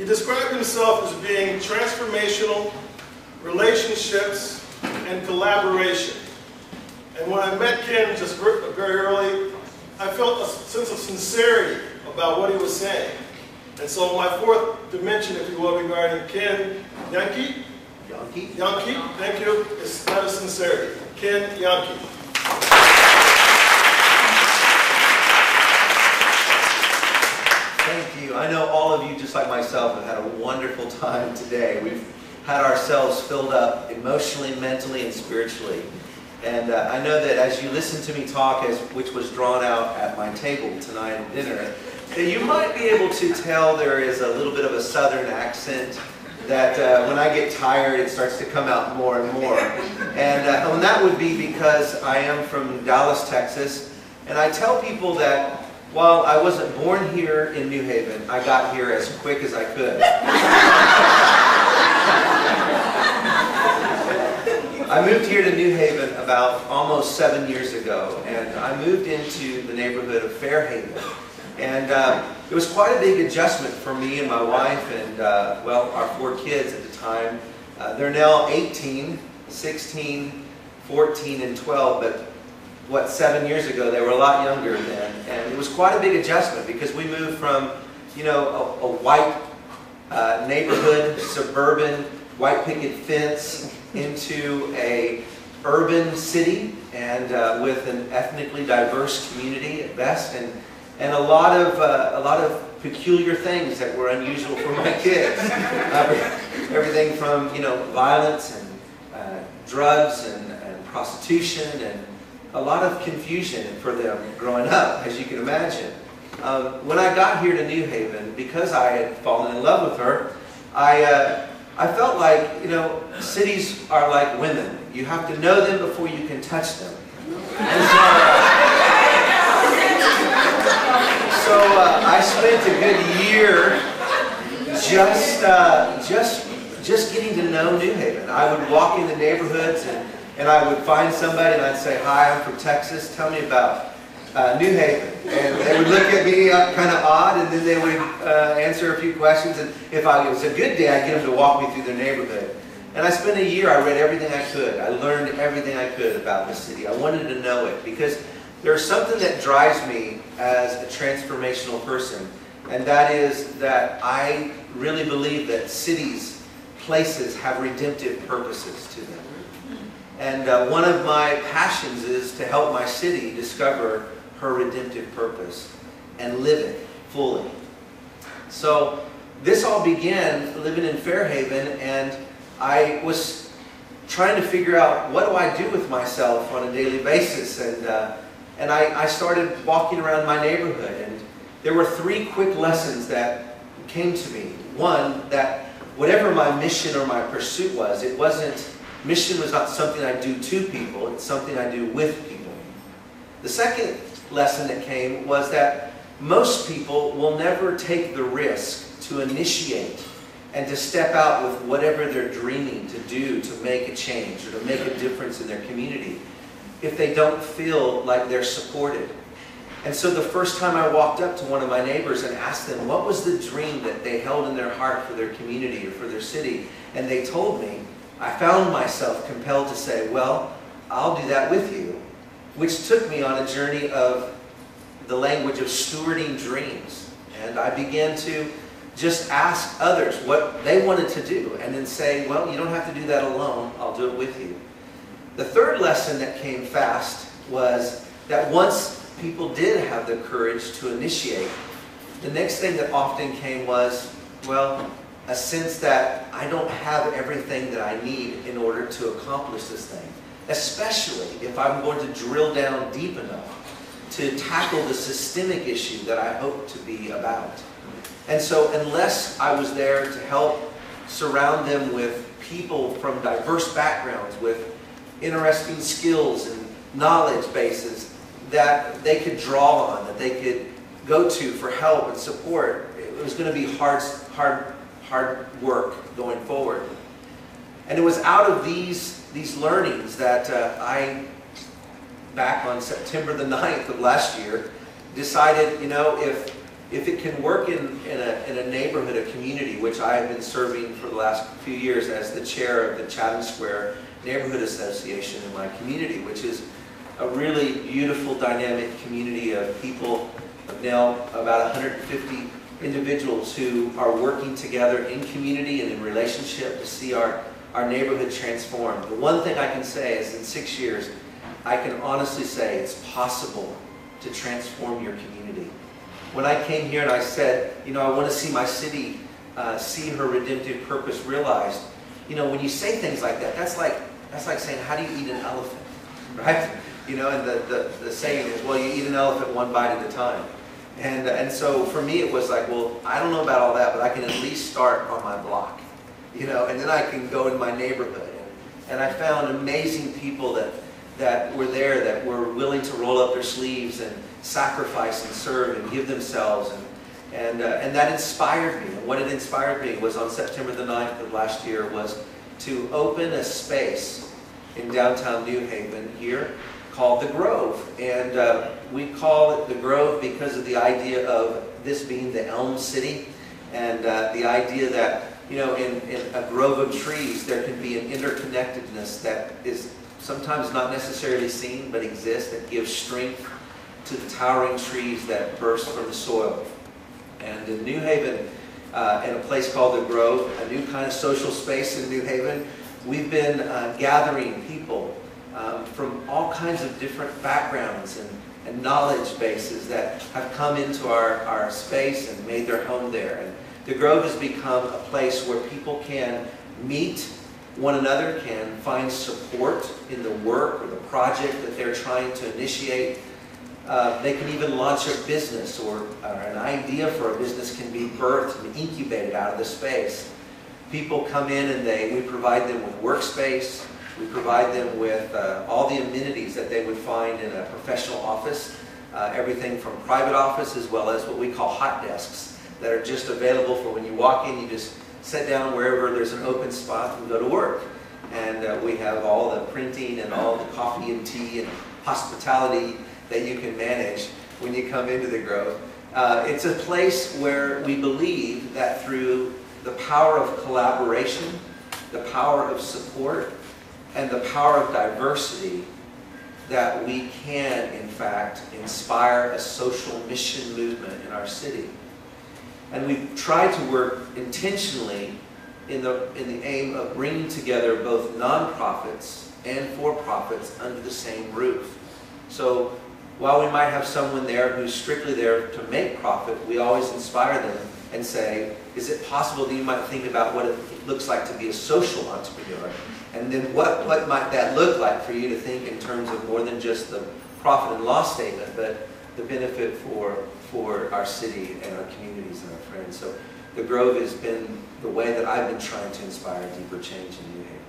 He described himself as being transformational, relationships, and collaboration. And when I met Ken just very early, I felt a sense of sincerity about what he was saying. And so my fourth dimension, if you will, regarding Ken Janke, thank you, is that of sincerity. Ken Janke. Thank you. I know all of you, just like myself, have had a wonderful time today. We've had ourselves filled up emotionally, mentally, and spiritually. And I know that as you listen to me talk, which was drawn out at my table tonight at dinner, that you might be able to tell there is a little bit of a southern accent that when I get tired, it starts to come out more and more. And that would be because I am from Dallas, Texas. And I tell people that while I wasn't born here in New Haven, I got here as quick as I could. I moved here to New Haven about almost 7 years ago, and I moved into the neighborhood of Fairhaven. And it was quite a big adjustment for me and my wife and, well, our 4 kids at the time. They're now 18, 16, 14, and 12, but 7 years ago, they were a lot younger then. And it was quite a big adjustment because we moved from, you know, a white neighborhood, suburban, white picket fence, into a urban city and with an ethnically diverse community at best, and a lot of peculiar things that were unusual for my kids. Everything from, you know, violence and drugs and prostitution and a lot of confusion for them growing up, as you can imagine. When I got here to New Haven, because I had fallen in love with her, I felt like, you know, cities are like women. You have to know them before you can touch them. And so I spent a good year just getting to know New Haven. I would walk in the neighborhoods and I would find somebody and I'd say, "Hi, I'm from Texas. Tell me about New Haven." And they would look at me kind of odd, and then they would answer a few questions. And if it was a good day, I'd get them to walk me through their neighborhood. And I spent a year, I read everything I could. I learned everything I could about the city. I wanted to know it because there's something that drives me as a transformational person. And that is that I really believe that cities, places have redemptive purposes to them. And one of my passions is to help my city discover her redemptive purpose and live it fully. So this all began living in Fairhaven, and I was trying to figure out, what do I do with myself on a daily basis? And I started walking around my neighborhood, and there were 3 quick lessons that came to me. One, that whatever my mission or my pursuit was, mission was not something I do to people, it's something I do with people. The second lesson that came was that most people will never take the risk to initiate and to step out with whatever they're dreaming to do to make a change or to make a difference in their community if they don't feel like they're supported. And so the first time I walked up to one of my neighbors and asked them what was the dream that they held in their heart for their community or for their city, and they told me, I found myself compelled to say, well, I'll do that with you, which took me on a journey of the language of stewarding dreams. And I began to just ask others what they wanted to do and then say, well, you don't have to do that alone, I'll do it with you. The third lesson that came fast was that once people did have the courage to initiate, the next thing that often came was, well, a sense that I don't have everything that I need in order to accomplish this thing, especially if I'm going to drill down deep enough to tackle the systemic issue that I hope to be about. And so unless I was there to help surround them with people from diverse backgrounds, with interesting skills and knowledge bases that they could draw on, that they could go to for help and support, it was going to be hard work going forward. And it was out of these learnings that I, back on September the 9th of last year, decided, you know, if if it can work in a neighborhood, a community, which I have been serving for the last few years as the chair of the Chatham Square Neighborhood Association in my community, which is a really beautiful, dynamic community of people, of now about 150 individuals who are working together in community and in relationship to see our neighborhood transformed. The one thing I can say is in 6 years, I can honestly say it's possible to transform your community. When I came here and I said, you know, I want to see my city see her redemptive purpose realized, you know, when you say things like that, that's like saying, how do you eat an elephant, right? You know, and the saying is, well, you eat an elephant one bite at a time. And so for me, it was like, well, I don't know about all that, but I can at least start on my block, you know, and then I can go in my neighborhood. And I found amazing people that were there, that were willing to roll up their sleeves and sacrifice and serve and give themselves. And that inspired me. And what it inspired me was on September the 9th of last year was to open a space in downtown New Haven here called The Grove. And we call it The Grove because of the idea of this being the Elm City, and the idea that, you know, in a grove of trees there can be an interconnectedness that is sometimes not necessarily seen but exists, that gives strength to the towering trees that burst from the soil. And in New Haven, in a place called The Grove, a new kind of social space in New Haven, we've been gathering people from all kinds of different backgrounds and knowledge bases that have come into our space and made their home there. And The Grove has become a place where people can meet one another, can find support in the work or the project that they're trying to initiate. They can even launch a business, or an idea for a business can be birthed and incubated out of the space. People come in and we provide them with workspace. We provide them with all the amenities that they would find in a professional office, everything from private office as well as what we call hot desks that are just available for when you walk in, you just sit down wherever there's an open spot and go to work. And we have all the printing and all the coffee and tea and hospitality that you can manage when you come into The Grove. It's a place where we believe that through the power of collaboration, the power of support, and the power of diversity, that we can, in fact, inspire a social mission movement in our city. And we've tried to work intentionally in the aim of bringing together both nonprofits and for-profits under the same roof. So while we might have someone there who's strictly there to make profit, we always inspire them and say, is it possible that you might think about what it looks like to be a social entrepreneur? And then what might that look like for you to think in terms of more than just the profit and loss statement, but the benefit for our city and our communities and our friends. So The Grove has been the way that I've been trying to inspire deeper change in New Haven.